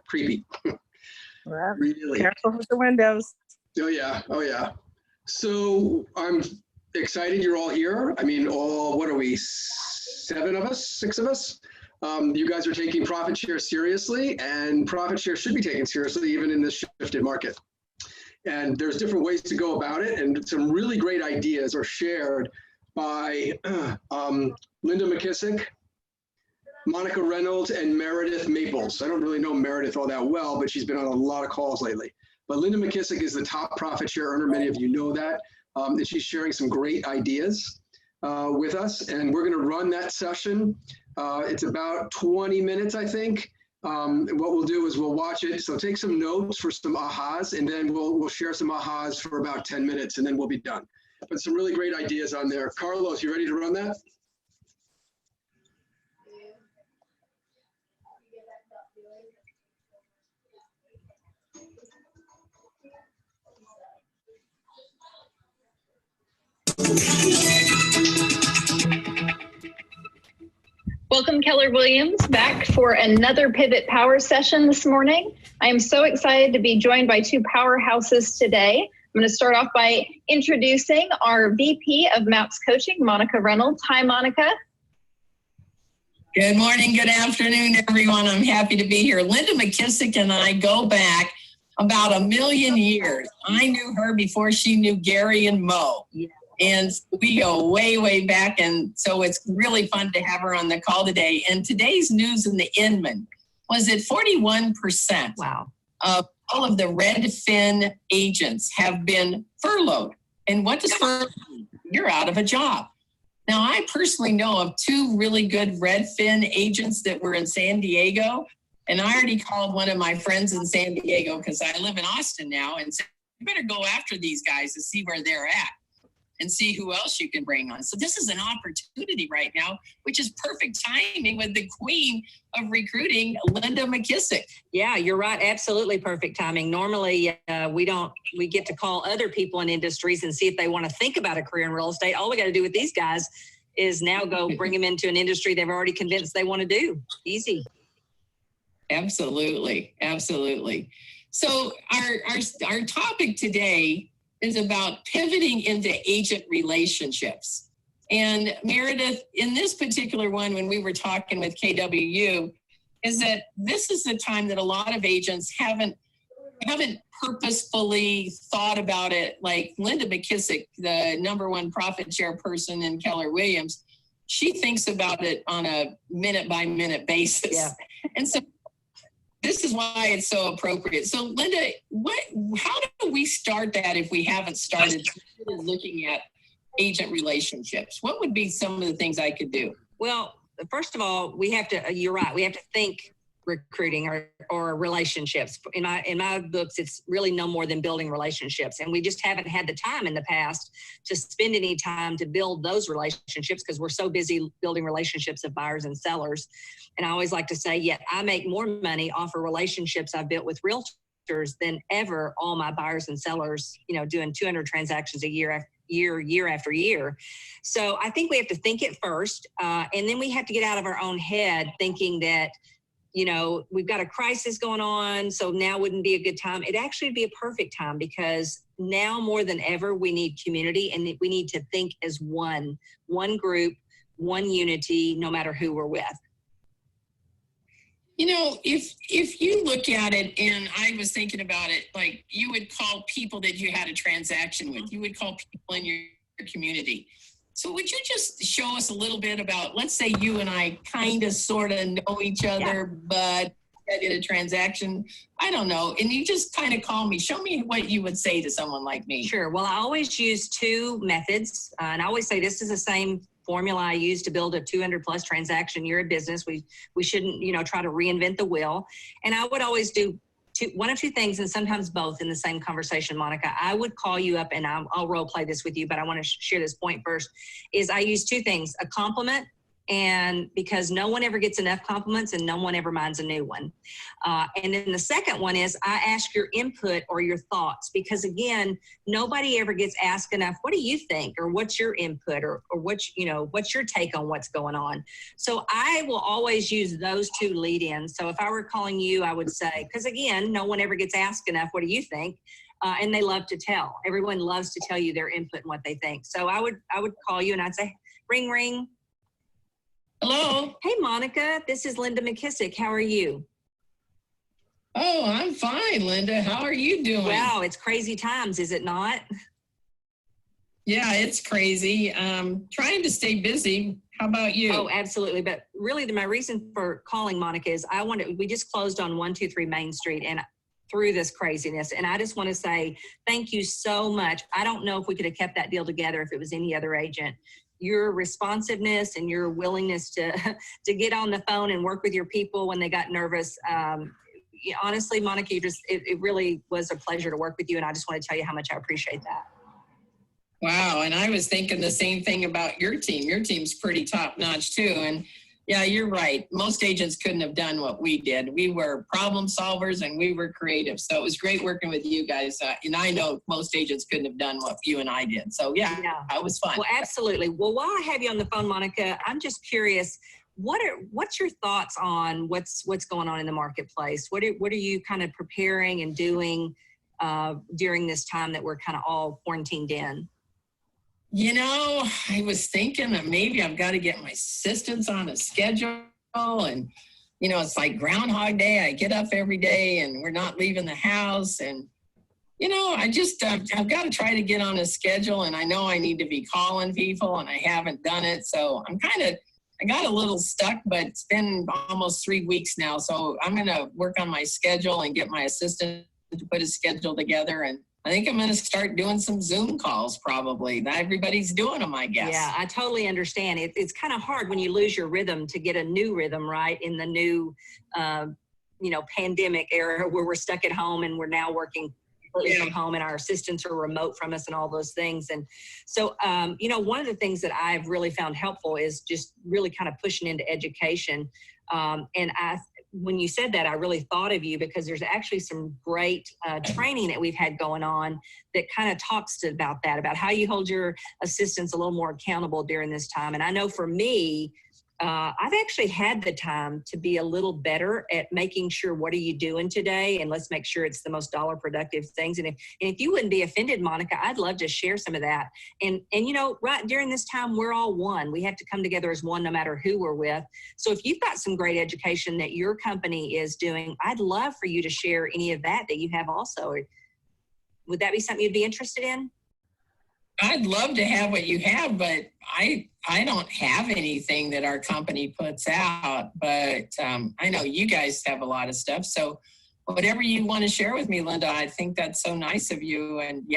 creepy. Well, Really. careful with the windows. Oh yeah. Oh yeah. So I'm excited you're all here. I mean, what are we, 7 of us, 6 of us? You guys are taking profit share seriously, and profit share should be taken seriously even in this shifted market. And there's different ways to go about it, and some really great ideas are shared by Linda McKissick, Monica Reynolds, and Meredith Maples. I don't really know Meredith all that well, but she's been on a lot of calls lately. But Linda McKissick is the top profit share earner. Many of you know that. And she's sharing some great ideas with us. And we're going to run that session. It's about 20 minutes, I think. And what we'll do is we'll watch it. So take some notes for some ahas, and then we'll share some ahas for about 10 minutes, and then we'll be done. But some really great ideas on there. Carlos, you ready to run that? Welcome, Keller Williams, back for another Pivot Power session this morning. I am so excited to be joined by 2 powerhouses today. I'm going to start off by introducing our VP of MAPS Coaching, Monica Reynolds. Hi, Monica. Good morning, good afternoon, everyone. I'm happy to be here. Linda McKissick and I go back about 1 million years. I knew her before she knew Gary and Mo. Yeah. And we go way, way back. And so it's really fun to have her on the call today. And today's news in the Inman was that 41% wow. of all of the Redfin agents have been furloughed. And what does furlough mean? You're out of a job. Now, I personally know of 2 really good Redfin agents that were in San Diego. And I already called one of my friends in San Diego because I live in Austin now and said, you better go after these guys to see where they're at and see who else you can bring on. So this is an opportunity right now, which is perfect timing with the queen of recruiting, Linda McKissick. Yeah, you're right. Absolutely perfect timing. Normally, we get to call other people in industries and see if they want to think about a career in real estate. All we got to do with these guys is now go bring them into an industry they've already convinced they want to do. Easy. Absolutely. Absolutely. So our topic today is about pivoting into agent relationships. And Meredith, in this particular one, when we were talking with KWU, is that this is the time that a lot of agents haven't purposefully thought about it. Like Linda McKissick, the #1 profit share person in Keller Williams, she thinks about it on a minute by minute basis. Yeah. And so this is why it's so appropriate. So Linda, how do we start that if we haven't started looking at agent relationships? What would be some of the things I could do? Well, first of all, we have to, you're right, we have to think recruiting or relationships. In my books, it's really no more than building relationships. And we just haven't had the time in the past to spend any time to build those relationships because we're so busy building relationships of buyers and sellers. And I always like to say, yeah, I make more money off of relationships I've built with realtors than ever all my buyers and sellers, doing 200 transactions a year after year. So I think we have to think it first. And then we have to get out of our own head thinking that, we've got a crisis going on, so now wouldn't be a good time. It actually would be a perfect time because now more than ever, we need community and we need to think as one group, one unity, no matter who we're with. If you look at it, and I was thinking about it, like you would call people that you had a transaction with, you would call people in your community. So would you just show us a little bit about, let's say you and I kind of sort of know each other, but I did a transaction, I don't know, and you just kind of call me, show me what you would say to someone like me. Sure. Well, I always use 2 methods, and I always say this is the same formula I use to build a 200 plus transaction year of business. We shouldn't, try to reinvent the wheel. And I would always do one of 2 things, and sometimes both in the same conversation, Monica. I would call you up, and I'll role play this with you, but I want to share this point first, is I use 2 things, a compliment And because no one ever gets enough compliments and no one ever minds a new one. And then the second one is I ask your input or your thoughts, because again, nobody ever gets asked enough, what do you think? Or what's your input? Or what's your take on what's going on? So I will always use those two lead-ins. So if I were calling you, I would say, because again, no one ever gets asked enough, what do you think? And they love to tell. Everyone loves to tell you their input and what they think. So I would call you and I'd say, ring, ring. Hello. Hey, Monica, this is Linda McKissick. How are you? Oh, I'm fine, Linda. How are you doing? Wow, it's crazy times, is it not? Yeah, it's crazy. Trying to stay busy. How about you? Oh, absolutely. But really, my reason for calling Monica is we just closed on 123 Main Street and through this craziness. And I just want to say thank you so much. I don't know if we could have kept that deal together if it was any other agent. Your responsiveness and your willingness to get on the phone and work with your people when they got nervous. Honestly, Monica, it really was a pleasure to work with you. And I just want to tell you how much I appreciate that. Wow. And I was thinking the same thing about your team. Your team's pretty top notch too. And yeah, you're right. Most agents couldn't have done what we did. We were problem solvers and we were creative. So it was great working with you guys. And I know most agents couldn't have done what you and I did. So yeah, it was fun. Well, absolutely. Well, while I have you on the phone, Monica, I'm just curious, what's your thoughts on what's going on in the marketplace? What are you kind of preparing and doing during this time that we're kind of all quarantined in? You know, I was thinking that maybe I've got to get my assistants on a schedule, and, it's like Groundhog Day. I get up every day and we're not leaving the house. And, I've got to try to get on a schedule, and I know I need to be calling people and I haven't done it. So I got a little stuck, but it's been almost 3 weeks now. So I'm going to work on my schedule and get my assistant to put a schedule together. And I think I'm going to start doing some Zoom calls probably. Not everybody's doing them, I guess. Yeah, I totally understand. It's kind of hard when you lose your rhythm to get a new rhythm, right? In the new, pandemic era where we're stuck at home and we're now working from home and our assistants are remote from us and all those things. And so, one of the things that I've really found helpful is just really kind of pushing into education. When you said that, I really thought of you because there's actually some great training that we've had going on that kind of talks about that, about how you hold your assistants a little more accountable during this time. And I know for me, I've actually had the time to be a little better at making sure what are you doing today, and let's make sure it's the most dollar productive things. And if you wouldn't be offended, Monica, I'd love to share some of that. And right during this time, we're all one. We have to come together as one, no matter who we're with. So if you've got some great education that your company is doing, I'd love for you to share any of that you have also. Would that be something you'd be interested in? I'd love to have what you have, but I don't have anything that our company puts out, but I know you guys have a lot of stuff. So whatever you want to share with me, Linda, I think that's so nice of you. And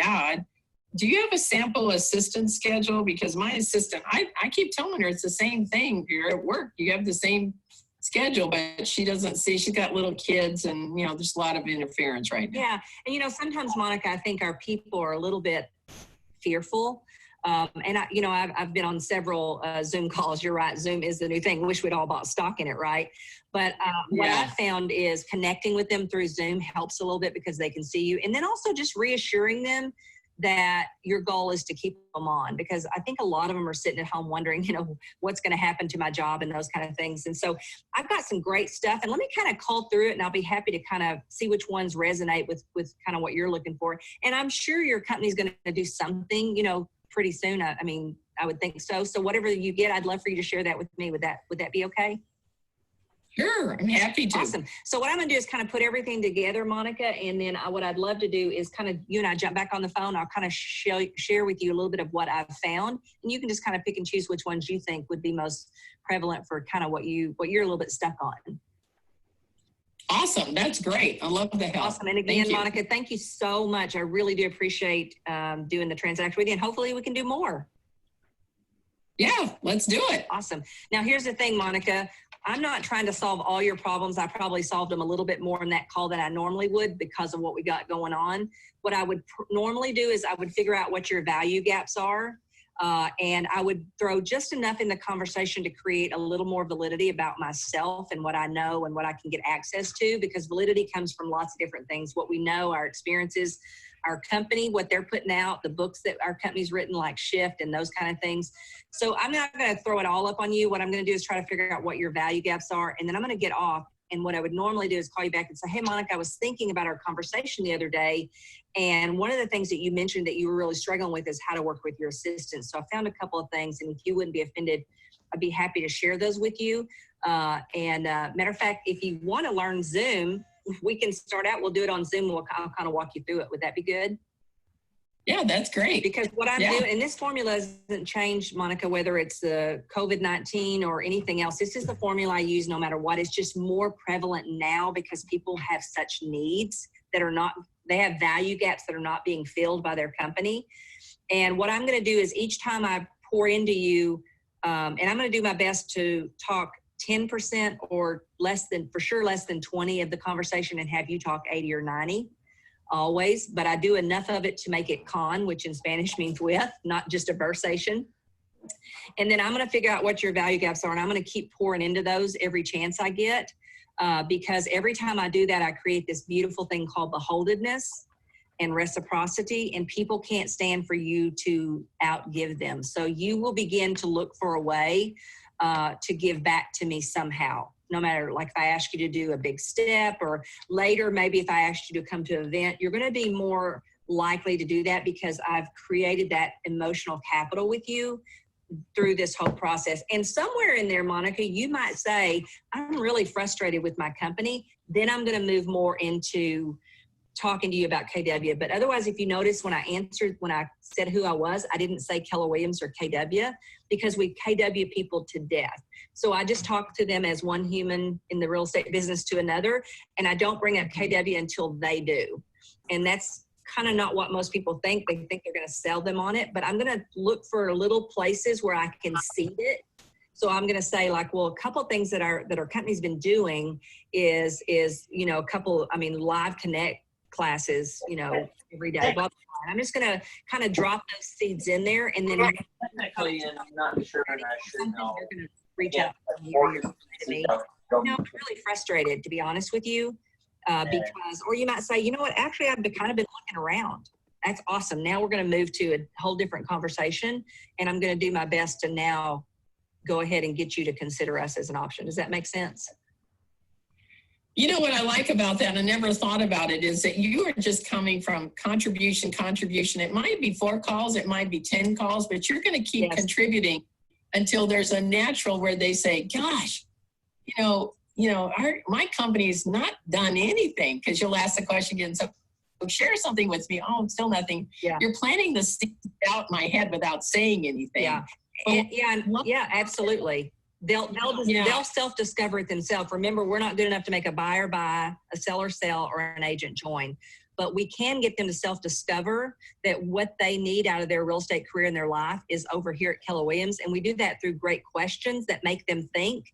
do you have a sample assistant schedule? Because my assistant, I keep telling her it's the same thing. You're at work, you have the same schedule, but she doesn't see, she's got little kids and, there's a lot of interference right now. Yeah. And, sometimes, Monica, I think our people are a little bit fearful. And I've been on several Zoom calls. You're right. Zoom is the new thing. Wish we'd all bought stock in it, right? But what I found is connecting with them through Zoom helps a little bit because they can see you. And then also just reassuring them that your goal is to keep them on, because I think a lot of them are sitting at home wondering, what's going to happen to my job and those kind of things. And so I've got some great stuff, and let me kind of cull through it, and I'll be happy to kind of see which ones resonate with kind of what you're looking for. And I'm sure your company's going to do something, pretty soon. I mean, I would think so. So whatever you get, I'd love for you to share that with me. Would that be okay? Sure, I'm happy to. Awesome. So what I'm going to do is kind of put everything together, Monica, and then what I'd love to do is kind of, you and I jump back on the phone. I'll kind of share with you a little bit of what I've found, and you can just kind of pick and choose which ones you think would be most prevalent for kind of what you're a little bit stuck on. Awesome. That's great. I love the help. Awesome. And again, Monica, thank you so much. I really do appreciate doing the transaction with you, and hopefully we can do more. Yeah, let's do it. Awesome. Now, here's the thing, Monica. I'm not trying to solve all your problems. I probably solved them a little bit more in that call than I normally would because of what we got going on. What I would normally do is I would figure out what your value gaps are. And I would throw just enough in the conversation to create a little more validity about myself and what I know and what I can get access to, because validity comes from lots of different things. What we know, our experiences, our company, what they're putting out, the books that our company's written, like Shift and those kind of things. So I'm not going to throw it all up on you. What I'm going to do is try to figure out what your value gaps are, and then I'm going to get off. And what I would normally do is call you back and say, hey, Monica, I was thinking about our conversation the other day. And one of the things that you mentioned that you were really struggling with is how to work with your assistants. So I found a couple of things, and if you wouldn't be offended, I'd be happy to share those with you. Matter of fact, if you want to learn Zoom, we can start out. We'll do it on Zoom. I'll kind of walk you through it. Would that be good? Yeah, that's great. Because what I'm doing, and this formula hasn't changed, Monica, whether it's the COVID-19 or anything else. This is the formula I use no matter what. It's just more prevalent now because people have such needs that are not, they have value gaps that are not being filled by their company. And what I'm going to do is each time I pour into you, and I'm going to do my best to talk 10% or less than, for sure, less than 20 of the conversation, and have you talk 80 or 90. Always, but I do enough of it to make it con, which in Spanish means with, not just a versation. And then I'm going to figure out what your value gaps are, and I'm going to keep pouring into those every chance I get, because every time I do that, I create this beautiful thing called beholdedness and reciprocity, and people can't stand for you to outgive them. So you will begin to look for a way to give back to me somehow. No matter, like if I ask you to do a big step, or later, maybe if I asked you to come to an event, you're going to be more likely to do that because I've created that emotional capital with you through this whole process. And somewhere in there, Monica, you might say, I'm really frustrated with my company. Then I'm going to move more into talking to you about KW. But otherwise, if you notice, when I said who I was, I didn't say Keller Williams or KW, because we KW people to death. So I just talk to them as one human in the real estate business to another, and I don't bring up KW until they do. And that's kind of not what most people think. They think they're going to sell them on it, but I'm going to look for little places where I can seed it. So I'm going to say, like, well, a couple of things that our company's been doing is a couple, live connect classes, every day. Blah, blah, blah. I'm just going to kind of drop those seeds in there, and then technically, and I'm not sure, and I should know. They're going to reach out to me. I'm really frustrated, to be honest with you, because, or you might say, you know what, actually, I've kind of been looking around. That's awesome. Now we're going to move to a whole different conversation, and I'm going to do my best to now go ahead and get you to consider us as an option. Does that make sense? You know what I like about that, I never thought about it, is that you are just coming from contribution. It might be 4 calls, it might be 10 calls, but you're going to keep contributing until there's a natural where they say, gosh, my company's not done anything, because you'll ask the question again, so share something with me. Oh, still nothing. Yeah. You're planting the seed out in my head without saying anything. Yeah, absolutely. They'll self-discover it themselves. Remember, we're not good enough to make a buyer buy, a seller sell, or an agent join. But we can get them to self-discover that what they need out of their real estate career in their life is over here at Keller Williams. And we do that through great questions that make them think,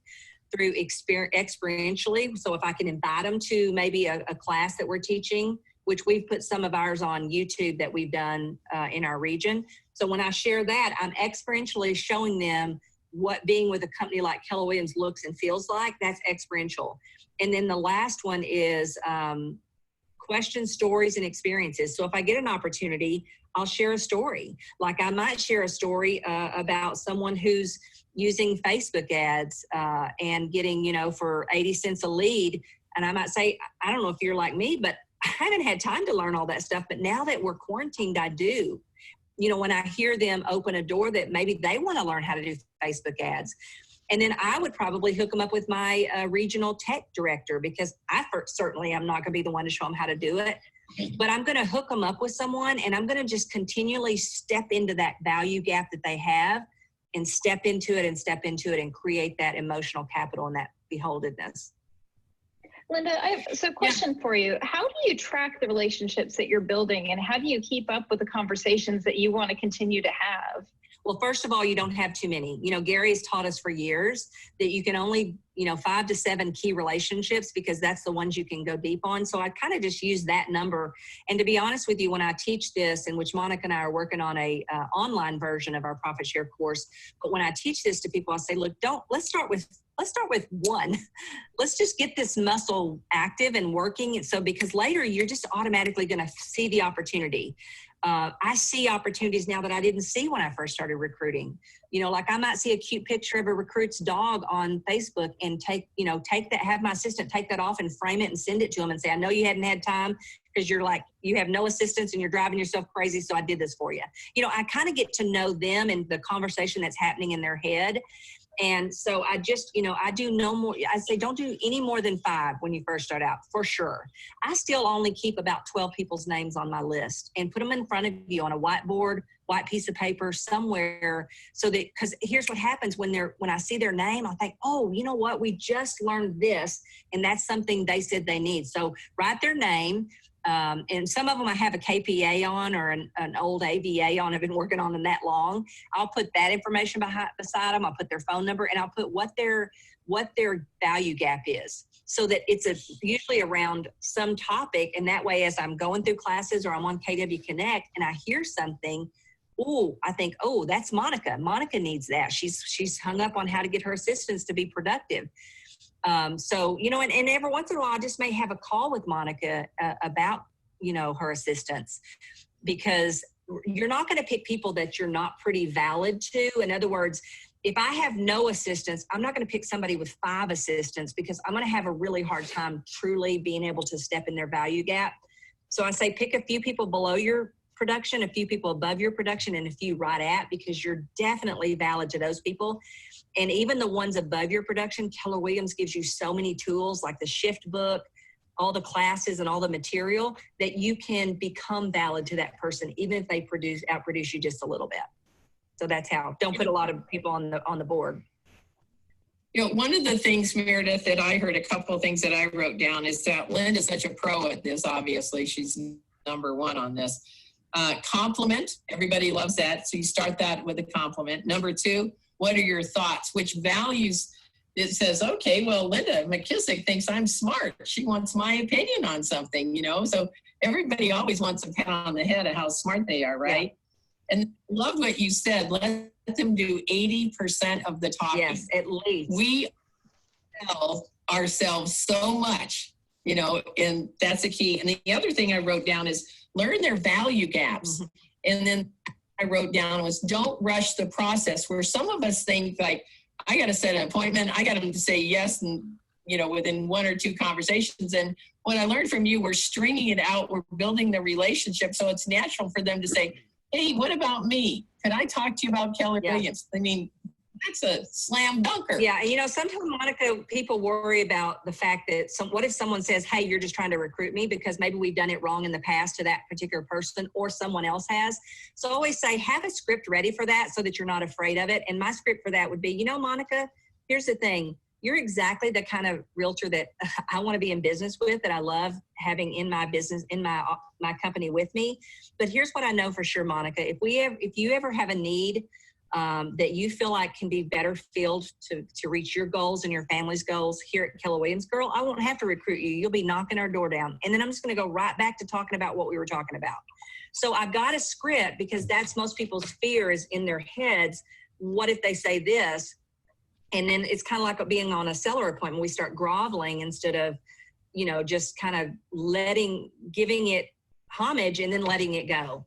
through experientially. So if I can invite them to maybe a class that we're teaching, which we've put some of ours on YouTube that we've done in our region. So when I share that, I'm experientially showing them what being with a company like Keller Williams looks and feels like. That's experiential. And then the last one is questions, stories, and experiences. So if I get an opportunity, I'll share a story. Like I might share a story about someone who's using Facebook ads and getting, for 80 cents a lead. And I might say, I don't know if you're like me, but I haven't had time to learn all that stuff. But now that we're quarantined, I do. When I hear them open a door that maybe they want to learn how to do Facebook ads. And then I would probably hook them up with my regional tech director, because I certainly am not going to be the one to show them how to do it. But I'm going to hook them up with someone, and I'm going to just continually step into that value gap that they have, and step into it and create that emotional capital and that beholdedness. Linda, question for you. How do you track the relationships that you're building, and how do you keep up with the conversations that you want to continue to have? Well, first of all, you don't have too many. You know, Gary's taught us for years that you can only, 5 to 7 key relationships, because that's the ones you can go deep on. So I kind of just use that number. And to be honest with you, when I teach this, in which Monica and I are working on a online version of our profit share course, but when I teach this to people, I say, look, let's start with 1. Let's just get this muscle active and working. And so, because later you're just automatically going to see the opportunity. I see opportunities now that I didn't see when I first started recruiting. Like I might see a cute picture of a recruit's dog on Facebook and take that, have my assistant take that off and frame it and send it to them and say, I know you hadn't had time because you have no assistants and you're driving yourself crazy, so I did this for you. I kind of get to know them and the conversation that's happening in their head. And so I just, I do no more. I say, don't do any more than 5 when you first start out, for sure. I still only keep about 12 people's names on my list and put them in front of you on a whiteboard, white piece of paper somewhere, so that, because here's what happens when I see their name, I think, oh, you know what? We just learned this, and that's something they said they need. So write their name. And some of them I have a KPA on, or an old AVA on. I've been working on them that long. I'll put that information beside them. I'll put their phone number, and I'll put what their value gap is, so that it's usually around some topic. And that way, as I'm going through classes or I'm on KW Connect and I hear something, I think, that's Monica. Monica needs that. She's hung up on how to get her assistants to be productive. So, and every once in a while, I just may have a call with Monica about, her assistants, because you're not going to pick people that you're not pretty valid to. In other words, if I have no assistants, I'm not going to pick somebody with 5 assistants, because I'm going to have a really hard time truly being able to step in their value gap. So I say, pick a few people below your production, a few people above your production, and a few right at, because you're definitely valid to those people. And even the ones above your production, Keller Williams gives you so many tools, like the shift book, all the classes and all the material, that you can become valid to that person, even if they outproduce you just a little bit. So that's how. Don't put a lot of people on the board. One of the things, Meredith, that I heard, a couple of things that I wrote down, is that Linda's such a pro at this. Obviously, she's number 1 on this. Compliment. Everybody loves that. So you start that with a compliment. Number 2, what are your thoughts? Which values? It says, okay, well, Linda McKissick thinks I'm smart. She wants my opinion on something, So everybody always wants a pat on the head of how smart they are, right? Yeah. And love what you said. Let them do 80% of the talking. Yes, at least. We tell ourselves so much, and that's a key. And the other thing I wrote down is learn their value gaps. Mm-hmm. And then I wrote down was, don't rush the process, where some of us think, like, I got to set an appointment. I got them to say yes. And, within 1 or 2 conversations. And what I learned from you, we're stringing it out. We're building the relationship. So it's natural for them to say, hey, what about me? Could I talk to you about Keller Williams? I mean, that's a slam dunker. Yeah. Sometimes, Monica, people worry about the fact that what if someone says, hey, you're just trying to recruit me, because maybe we've done it wrong in the past to that particular person, or someone else has. So I always say, have a script ready for that, so that you're not afraid of it. And my script for that would be, Monica, here's the thing. You're exactly the kind of realtor that I want to be in business with, that I love having in my business, in my company with me. But here's what I know for sure, Monica. If you ever have a need that you feel like can be better filled to reach your goals and your family's goals here at Keller Williams, girl, I won't have to recruit you. You'll be knocking our door down. And then I'm just going to go right back to talking about what we were talking about. So I've got a script, because that's most people's fear, is in their heads. What if they say this? And then it's kind of like being on a seller appointment. We start groveling instead of, just kind of giving it homage and then letting it go.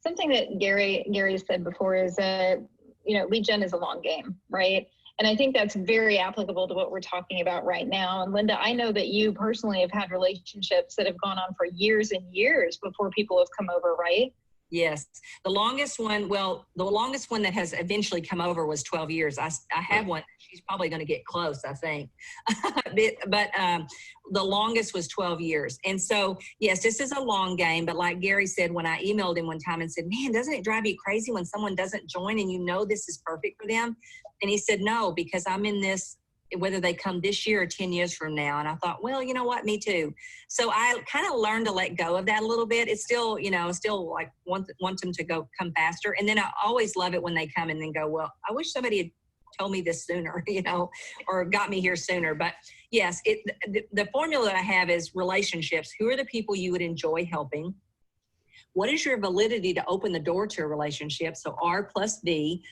Something that Gary said before is that, lead gen is a long game, right? And I think that's very applicable to what we're talking about right now. And Linda, I know that you personally have had relationships that have gone on for years and years before people have come over, right? Yes. The longest one that has eventually come over was 12 years. I have one. She's probably going to get close, I think. but the longest was 12 years. And so, yes, this is a long game. But like Gary said, when I emailed him one time and said, man, doesn't it drive you crazy when someone doesn't join and this is perfect for them? And he said, no, because I'm in this whether they come this year or 10 years from now. And I thought, well, you know what, me too. So I kind of learned to let go of that a little bit. It's still, still like want them to come faster. And then I always love it when they come and then go, well, I wish somebody had told me this sooner, or got me here sooner. But yes, the formula that I have is relationships. Who are the people you would enjoy helping? What is your validity to open the door to a relationship? So R plus V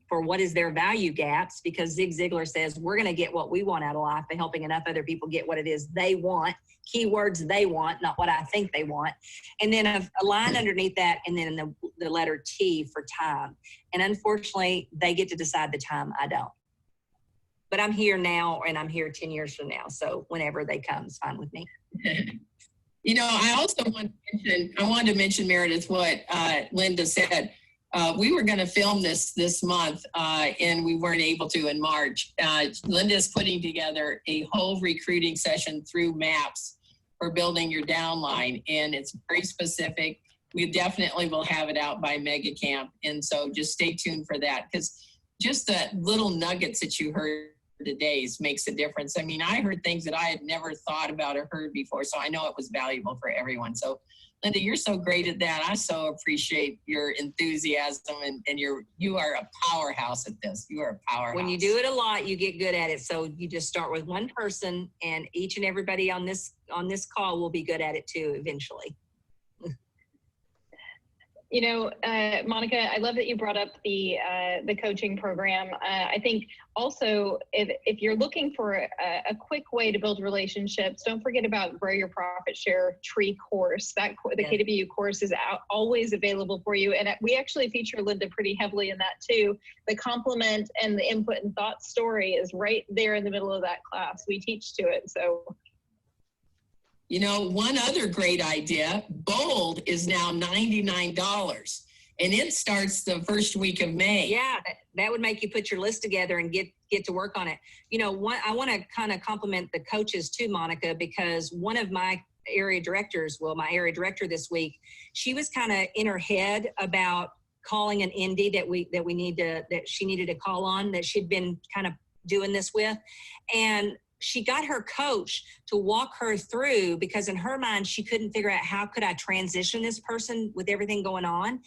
for what is their value gaps, because Zig Ziglar says we're going to get what we want out of life by helping enough other people get what it is they want. Keywords they want, not what I think they want. And then a line underneath that, and then the letter T for time. And unfortunately, they get to decide the time. I don't. But I'm here now, and I'm here 10 years from now. So whenever they come, it's fine with me. I also wanted to mention, Meredith, what Linda said. We were going to film this month, and we weren't able to in March. Linda's putting together a whole recruiting session through MAPS for building your downline, and it's very specific. We definitely will have it out by Mega Camp, and so just stay tuned for that, because just the little nuggets that you heard today makes a difference. I mean, I heard things that I had never thought about or heard before, so I know it was valuable for everyone. So Linda, you're so great at that. I so appreciate your enthusiasm, and you are a powerhouse at this. You are a powerhouse. When you do it a lot, you get good at it. So you just start with one person, and each and everybody on this call will be good at it too eventually. Monica, I love that you brought up the coaching program. I think also if you're looking for a quick way to build relationships, don't forget about Grow Your Profit Share Tree course. The KWU course is always available for you. And we actually feature Linda pretty heavily in that too. The compliment and the input and thought story is right there in the middle of that class. We teach to it. So. One other great idea, Bold is now $99, and it starts the first week of May. Yeah, that would make you put your list together and get to work on it. I want to kind of compliment the coaches too, Monica, because one of my area directors, my area director this week, she was kind of in her head about calling an indie that she needed to call on, that she'd been kind of doing this with. And she got her coach to walk her through, because in her mind, she couldn't figure out how could I transition this person with everything going on.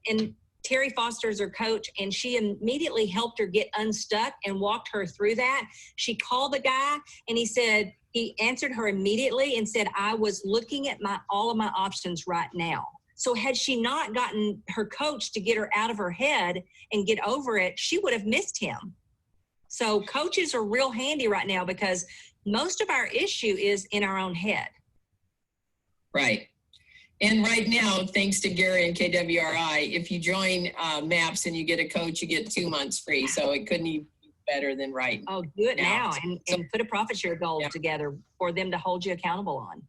And Terry Foster's her coach, and she immediately helped her get unstuck and walked her through that. She called the guy, and he answered her immediately and said, I was looking at all of my options right now. So had she not gotten her coach to get her out of her head and get over it, she would have missed him. So coaches are real handy right now, because most of our issue is in our own head. Right. And right now, thanks to Gary and KWRI, if you join MAPS and you get a coach, you get 2 months free. So it couldn't even be better than right. Oh, do it now and put a profit share goal together for them to hold you accountable on.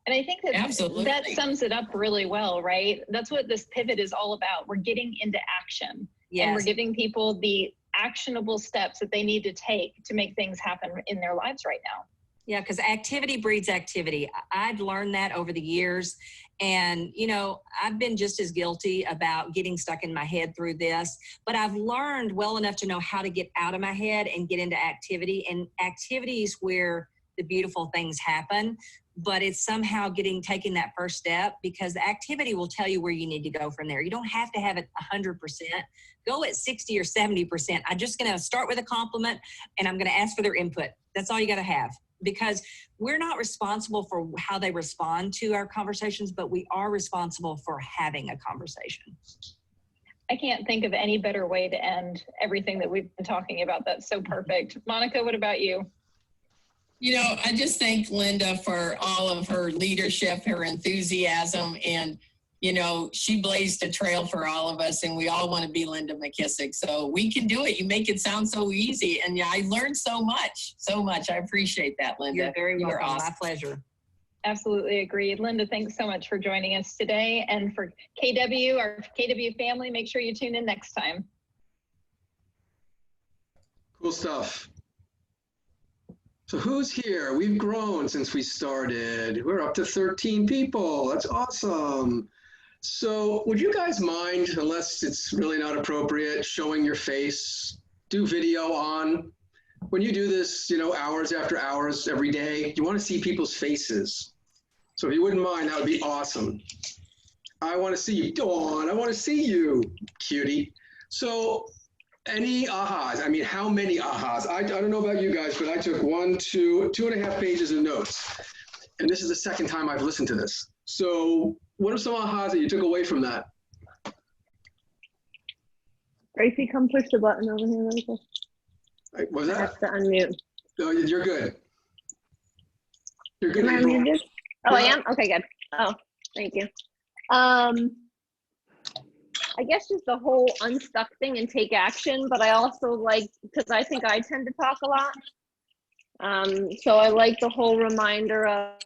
And I think that sums it up really well, right? That's what this pivot is all about. We're getting into action. Yes. And we're giving people the actionable steps that they need to take to make things happen in their lives right now. Yeah, because activity breeds activity. I've learned that over the years. And, I've been just as guilty about getting stuck in my head through this, but I've learned well enough to know how to get out of my head and get into activity. And activity is where the beautiful things happen, but it's somehow taking that first step, because the activity will tell you where you need to go from there. You don't have to have it 100%. Go at 60 or 70%. I'm just going to start with a compliment, and I'm going to ask for their input. That's all you got to have, because we're not responsible for how they respond to our conversations, but we are responsible for having a conversation. I can't think of any better way to end everything that we've been talking about. That's so perfect. Monica, what about you? I just thank Linda for all of her leadership, her enthusiasm, and, she blazed a trail for all of us, and we all want to be Linda McKissick. So we can do it. You make it sound so easy, and I learned so much. I appreciate that, Linda. You're very welcome. Awesome. My pleasure. Absolutely agreed. Linda, thanks so much for joining us today. And for KW, our KW family, make sure you tune in next time. Cool stuff. So who's here? We've grown since we started. We're up to 13 people. That's awesome. So would you guys mind, unless it's really not appropriate, showing your face? Do video on. when you do this, hours after hours every day, you want to see people's faces. So if you wouldn't mind, that would be awesome. I want to see you, Dawn. I want to see you, cutie. So any ahas? I mean, how many ahas? I don't know about you guys, but I took 2.5 pages of notes. And this is the second time I've listened to this. So what are some ahas that you took away from that? Gracie, come push the button over here really quick. What was I that? have to unmute. No, you're good. You're good. Am I April. unmuted? Oh, I am? Okay, good. Oh, thank you. I guess just the whole unstuck thing and take action, but I also like, because I think I tend to talk a lot. So I like the whole reminder of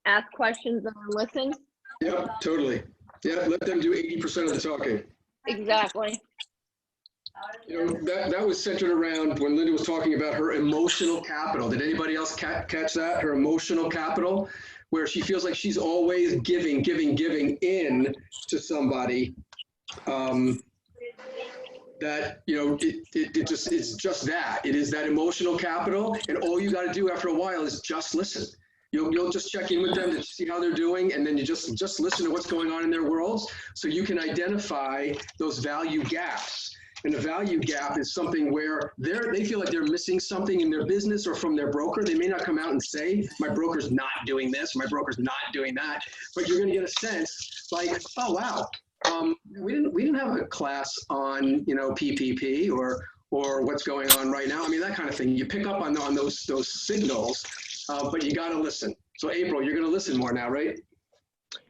ask questions and listen. Yeah, totally. Yeah, let them do 80% of the talking. Exactly. That was centered around when Linda was talking about her emotional capital. Did anybody else catch that? Her emotional capital, where she feels like she's always giving in to somebody. That it's just that. It is that emotional capital, and all you got to do after a while is just listen. You'll just check in with them to see how they're doing, and then you just listen to what's going on in their worlds, so you can identify those value gaps. And the value gap is something where they feel like they're missing something in their business or from their broker. They may not come out and say, my broker's not doing this, my broker's not doing that, but you're going to get a sense like, oh wow, we didn't have a class on PPP or what's going on right now. I mean, that kind of thing. You pick up on those signals, but you got to listen. So April, you're going to listen more now, right?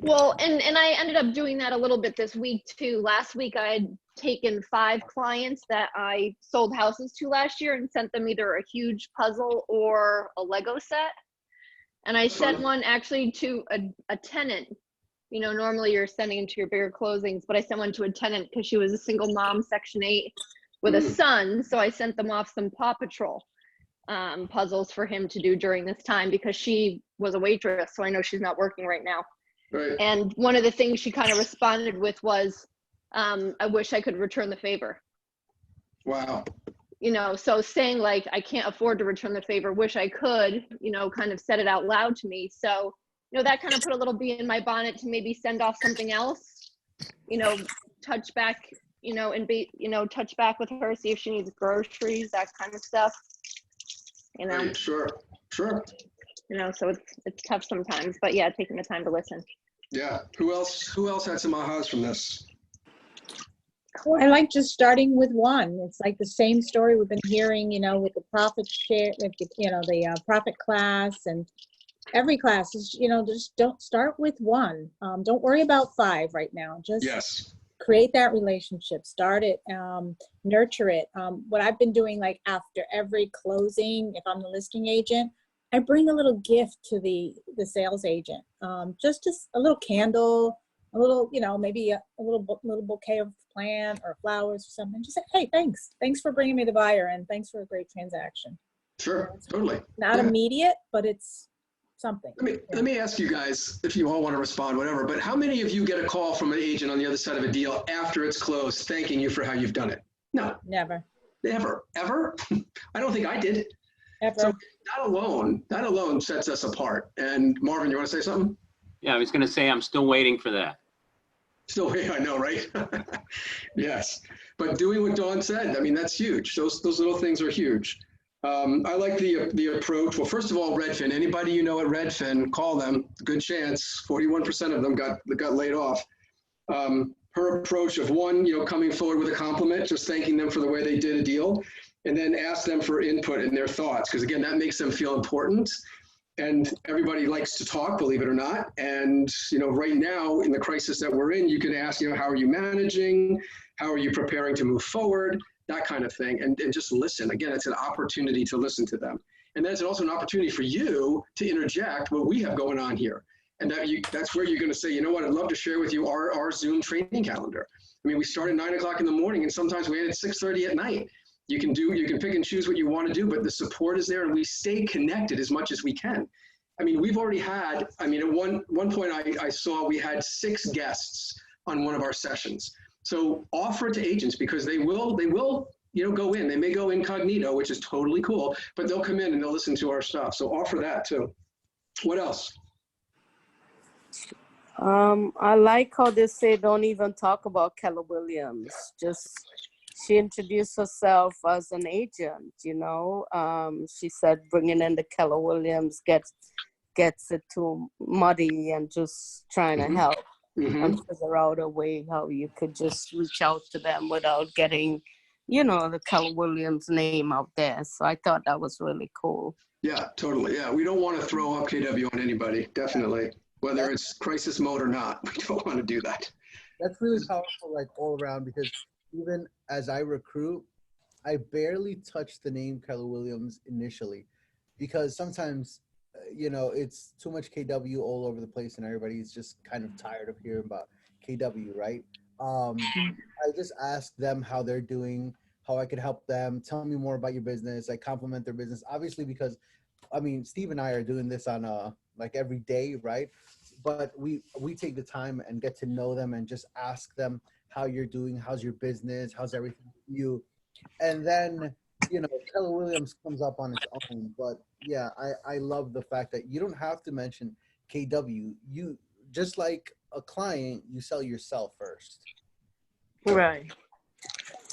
Well, and I ended up doing that a little bit this week too. Last week I had taken 5 clients that I sold houses to last year and sent them either a huge puzzle or a Lego set. And I sent one actually to a tenant. Normally you're sending them to your bigger closings, but I sent one to a tenant because she was a single mom, Section 8 with a son. So I sent them off some Paw Patrol puzzles for him to do during this time because she was a waitress. So I know she's not working right now. Right. And one of the things she kind of responded with was, I wish I could return the favor. Wow. So saying like, I can't afford to return the favor, wish I could, kind of said it out loud to me. So, that kind of put a little bee in my bonnet to maybe send off something else, touch back, and be, touch back with her, see if she needs groceries, that kind of stuff, Right, sure. So it's tough sometimes, but yeah, taking the time to listen. Yeah. Who else had some ahas from this? I like just starting with one. It's like the same story we've been hearing, with the profit share, with the profit class, and every class is, just don't start with one. Don't worry about 5 right now. Just create that relationship, start it, nurture it. What I've been doing, like after every closing, if I'm the listing agent, I bring a little gift to the sales agent, just a little candle, a little, maybe a little bouquet of plant or flowers or something. Just say, hey, thanks for bringing me the buyer, and thanks for a great transaction. Sure, totally. Not immediate, but it's something. Let me ask you guys, if you all want to respond, whatever, but how many of you get a call from an agent on the other side of a deal after it's closed, thanking you for how you've done it? No. Never. Never. Ever? I don't think I did. Ever. So that alone sets us apart. And Marvin, you want to say something? Yeah, I was going to say I'm still waiting for that. Still waiting, I know, right? Yes. But doing what Dawn said, I mean, that's huge. Those little things are huge. I like the approach. Well, first of all, Redfin. Anybody at Redfin, call them. Good chance. 41% of them got laid off. Her approach of one, coming forward with a compliment, just thanking them for the way they did a deal, and then ask them for input and their thoughts, because again, that makes them feel important. And everybody likes to talk, believe it or not. And right now in the crisis that we're in, you can ask, how are you managing? How are you preparing to move forward? That kind of thing, and just listen. Again, it's an opportunity to listen to them. And then it's also an opportunity for you to interject what we have going on here. And that's where you're going to say, you know what, I'd love to share with you our Zoom training calendar. I mean, we start at 9 o'clock in the morning, and sometimes we end at 6:30 at night. You can pick and choose what you want to do, but the support is there, and we stay connected as much as we can. I mean, we've already had, at one point I saw we had 6 guests on one of our sessions. So offer it to agents, because they will go in. They may go incognito, which is totally cool, but they'll come in and they'll listen to our stuff. So offer that too. What else? I like how they say don't even talk about Keller Williams. Just she introduced herself as an agent, She said bringing in the Keller Williams gets it too muddy and just trying to help and figure out a way how you could just reach out to them without getting, the Keller Williams name out there. So I thought that was really cool. Yeah, totally. Yeah, we don't want to throw up KW on anybody, definitely. Whether it's crisis mode or not, we don't want to do that. That's really powerful, like all around, because even as I recruit, I barely touch the name Keller Williams initially, because sometimes, it's too much KW all over the place and everybody's just kind of tired of hearing about KW, right? I just ask them how they're doing, how I could help them, tell me more about your business. I compliment their business, obviously, because, Steve and I are doing this on like every day, right? But we take the time and get to know them and just ask them how you're doing, how's your business, how's everything with you. And then, Keller Williams comes up on its own. But yeah, I love the fact that you don't have to mention KW. You, just like a client, you sell yourself first. Right.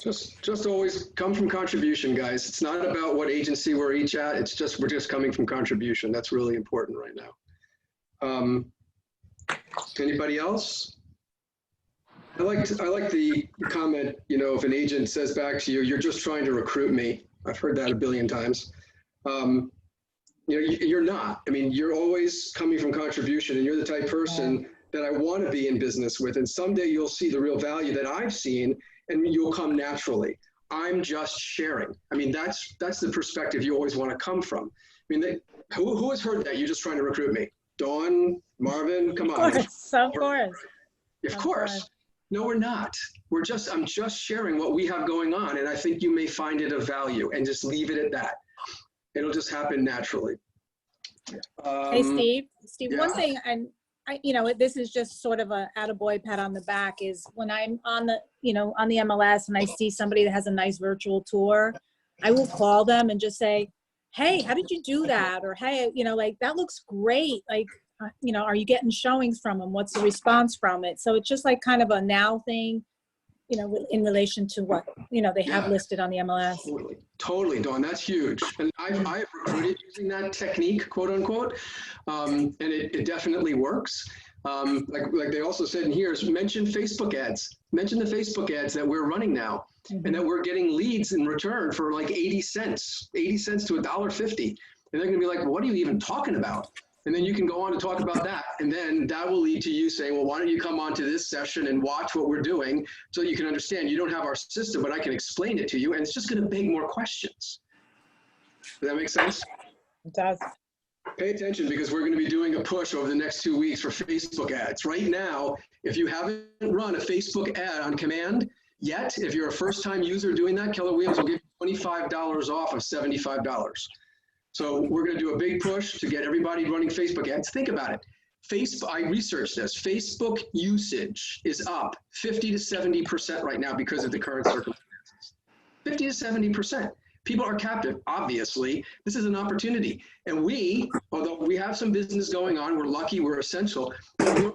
Just always come from contribution, guys. It's not about what agency we're each at. We're just coming from contribution. That's really important right now. Anybody else? I like the comment, if an agent says back to you, you're just trying to recruit me. I've heard that a billion times. You're not. You're always coming from contribution, and you're the type of person that I want to be in business with. And someday you'll see the real value that I've seen, and you'll come naturally. I'm just sharing. That's the perspective you always want to come from. Who has heard that? You're just trying to recruit me. Dawn, Marvin, come on. Of course. Of course. No, we're not. I'm just sharing what we have going on, and I think you may find it of value, and just leave it at that. It'll just happen naturally. Hey, Steve. Yeah. One thing, and this is just sort of a attaboy pat on the back, is when I'm on the MLS and I see somebody that has a nice virtual tour, I will call them and just say, hey, how did you do that? Or, hey, that looks great. Are you getting showings from them? What's the response from it? So it's just like kind of a now thing, in relation to what, they have listed on the MLS. Totally, Dawn, that's huge. And I've recruited using that technique, quote unquote, and it definitely works. Like they also said in here, is mention Facebook ads. Mention the Facebook ads that we're running now, and that we're getting leads in return for like 80 cents to $1.50. And they're gonna be like, what are you even talking about? And then you can go on to talk about that. And then that will lead to you saying, well, why don't you come on to this session and watch what we're doing so you can understand. You don't have our system, but I can explain it to you. And it's just going to beg more questions. Does that make sense? It does. Pay attention, because we're going to be doing a push over the next 2 weeks for Facebook ads. Right now, if you haven't run a Facebook ad on command yet, if you're a first-time user doing that, Keller Williams will give you $25 off of $75. So we're going to do a big push to get everybody running Facebook ads. Think about it. I researched this. Facebook usage is up 50 to 70% right now because of the current circumstances. 50 to 70%. People are captive, obviously. This is an opportunity. And although we have some business going on, we're lucky, we're essential, we're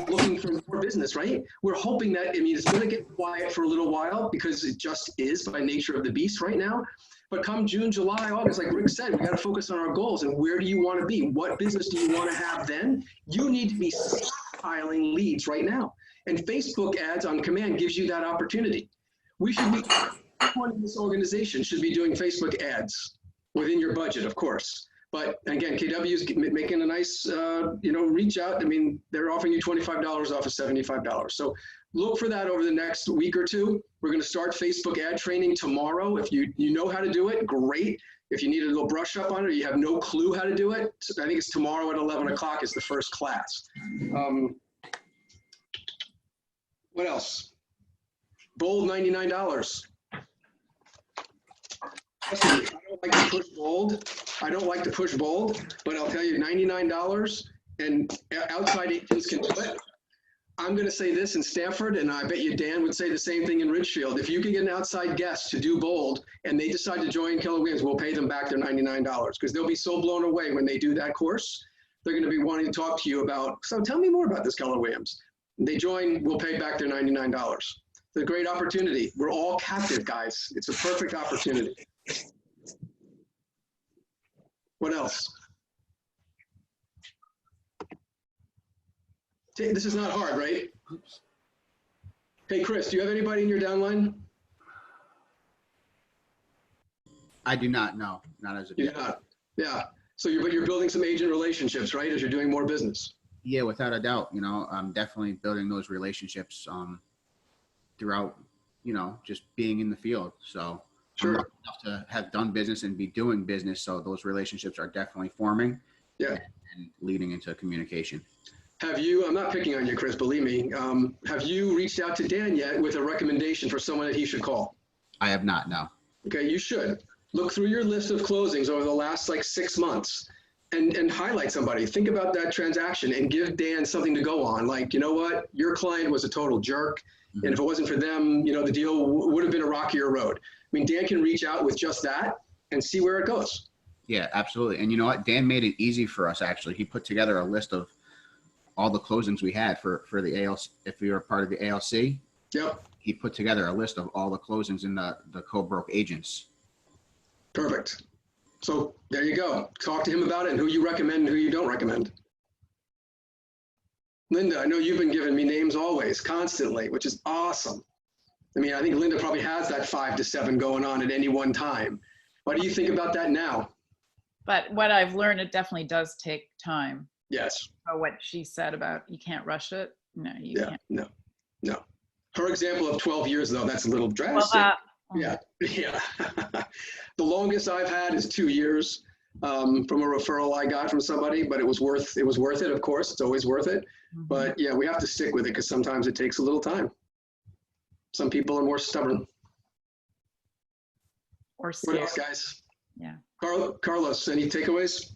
looking for more business, right? We're hoping that, it's going to get quiet for a little while, because it just is by nature of the beast right now. But come June, July, August, like Rick said, we got to focus on our goals. And where do you want to be? What business do you want to have then? You need to be stockpiling leads right now. And Facebook ads on command gives you that opportunity. Everyone in this organization should be doing Facebook ads within your budget, of course. But again, KW is making a nice, reach out. They're offering you $25 off of $75. So look for that over the next week or two. We're going to start Facebook ad training tomorrow. If you know how to do it, great. If you need a little brush up on it, or you have no clue how to do it, I think it's tomorrow at 11 o'clock is the first class. What else? Bold, $99. Listen, I don't like to push bold. But I'll tell you, $99, and outside agents can do it. I'm going to say this in Stanford, and I bet you Dan would say the same thing in Ridgefield. If you could get an outside guest to do bold and they decide to join Keller Williams, we'll pay them back their $99 because they'll be so blown away when they do that course. They're going to be wanting to talk to you about, so tell me more about this Keller Williams. They join, we'll pay back their $99. It's a great opportunity. We're all captive, guys. It's a perfect opportunity. What else? This is not hard, right? Oops. Hey, Chris, do you have anybody in your downline? I do not know. Not as a Yeah. So you're building some agent relationships, right? As you're doing more business. Yeah, without a doubt. You know, I'm definitely building those relationships throughout, you know, just being in the field. So sure. I'm lucky enough to have done business and be doing business. So those relationships are definitely forming. Yeah. And leading into communication. Have you, I'm not picking on you, Chris, believe me. Have you reached out to Dan yet with a recommendation for someone that he should call? I have not, no. Okay, you should. Look through your list of closings over the last like 6 months and highlight somebody. Think about that transaction and give Dan something to go on. Like, you know what? Your client was a total jerk. And if it wasn't for them, you know, the deal would have been a rockier road. I mean, Dan can reach out with just that and see where it goes. Yeah, absolutely. And you know what? Dan made it easy for us, actually. He put together a list of all the closings we had for the ALC. If we were part of the ALC, yep. He put together a list of all the closings in the co-broke agents. Perfect. So there you go. Talk to him about it and who you recommend and who you don't recommend. Linda, I know you've been giving me names always, constantly, which is awesome. I mean, I think Linda probably has that 5 to 7 going on at any one time. What do you think about that now? But what I've learned, it definitely does take time. Yes. What she said about you can't rush it. No, you can't. No. Her example of 12 years, though, that's a little drastic. Yeah. The longest I've had is 2 years from a referral I got from somebody, but it was worth it, of course. It's always worth it. Mm-hmm. But yeah, we have to stick with it because sometimes it takes a little time. Some people are more stubborn. Or scared. What else, guys? Yeah. Carlos, any takeaways?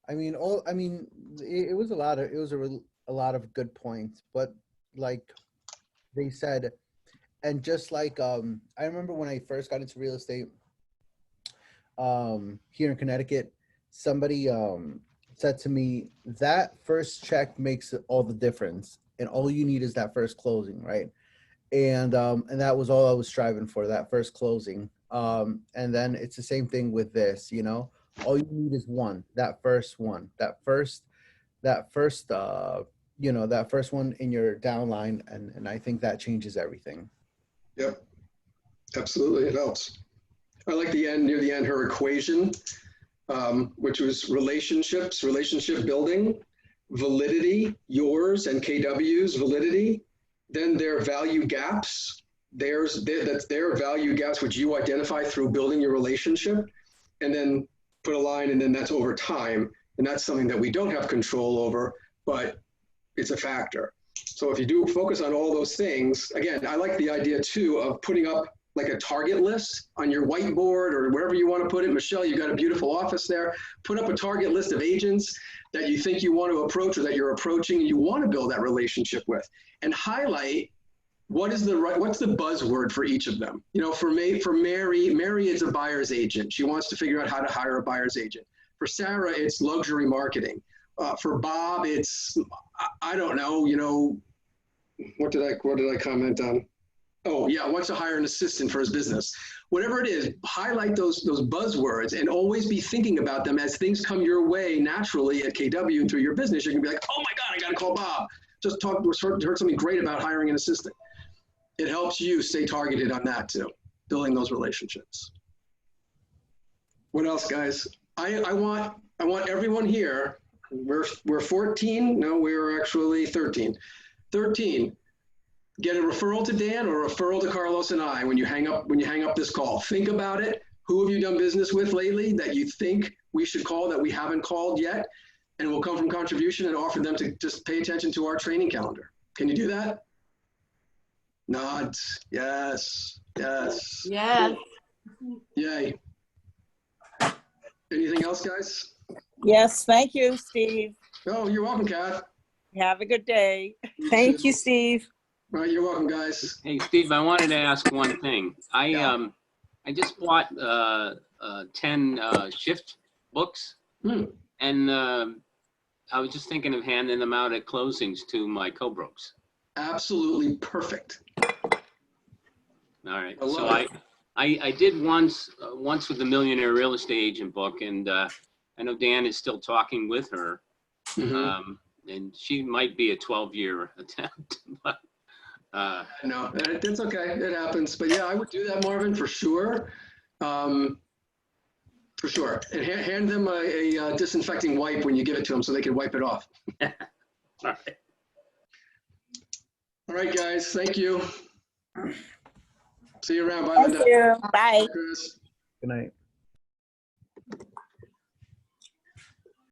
It was a lot of good points, but like they said, and just like I remember when I first got into real estate here in Connecticut, somebody said to me that first check makes all the difference, and all you need is that first closing, right? And that was all I was striving for, that first closing. And then it's the same thing with this, you know. All you need is that first one in your downline. And I think that changes everything. Yep, absolutely, it helps. I like near the end, her equation, which was relationship building, validity, yours and KW's validity, then their value gaps, that's their value gaps, which you identify through building your relationship, and then put a line, and then that's over time. And that's something that we don't have control over, but it's a factor. So if you do focus on all those things, again, I like the idea too of putting up like a target list on your whiteboard or wherever you want to put it. Michelle, you've got a beautiful office there. Put up a target list of agents that you think you want to approach or that you're approaching and you want to build that relationship with, and highlight what's the buzzword for each of them. You know, for Mary is a buyer's agent. She wants to figure out how to hire a buyer's agent. For Sarah, it's luxury marketing. For Bob, it's, I don't know, you know, what did I comment on? Oh yeah, wants to hire an assistant for his business. Whatever it is, highlight those buzzwords and always be thinking about them as things come your way naturally at KW and through your business. You're gonna be like, oh my God, I gotta call Bob. Heard something great about hiring an assistant. It helps you stay targeted on that too, building those relationships. What else, guys? I want everyone here. We're 14. No, we're actually 13. 13. Get a referral to Dan or a referral to Carlos and I when you hang up this call. Think about it. Who have you done business with lately that you think we should call that we haven't called yet? And we'll come from contribution and offer them to just pay attention to our training calendar. Can you do that? Nods. Yes. Yes. Yes. Yay. Anything else, guys? Yes. Thank you, Steve. Oh, you're welcome, Kath. Have a good day. Thank you, Steve. All right, you're welcome, guys. Hey, Steve, I wanted to ask one thing. Yeah. I just bought 10 shift books, and I was just thinking of handing them out at closings to my co-brokes. Absolutely perfect. All right. I love So it. I did once with the Millionaire Real Estate Agent book, and I know Dan is still talking with her, and she might be a 12-year attempt. But no, it's okay. It happens. But yeah, I would do that, Marvin, for sure. For sure. And hand them a disinfecting wipe when you give it to them so they can wipe it off. All right. All right, guys. Thank you. See you around. Bye, Thank Linda. you. Bye. Chris. Good night.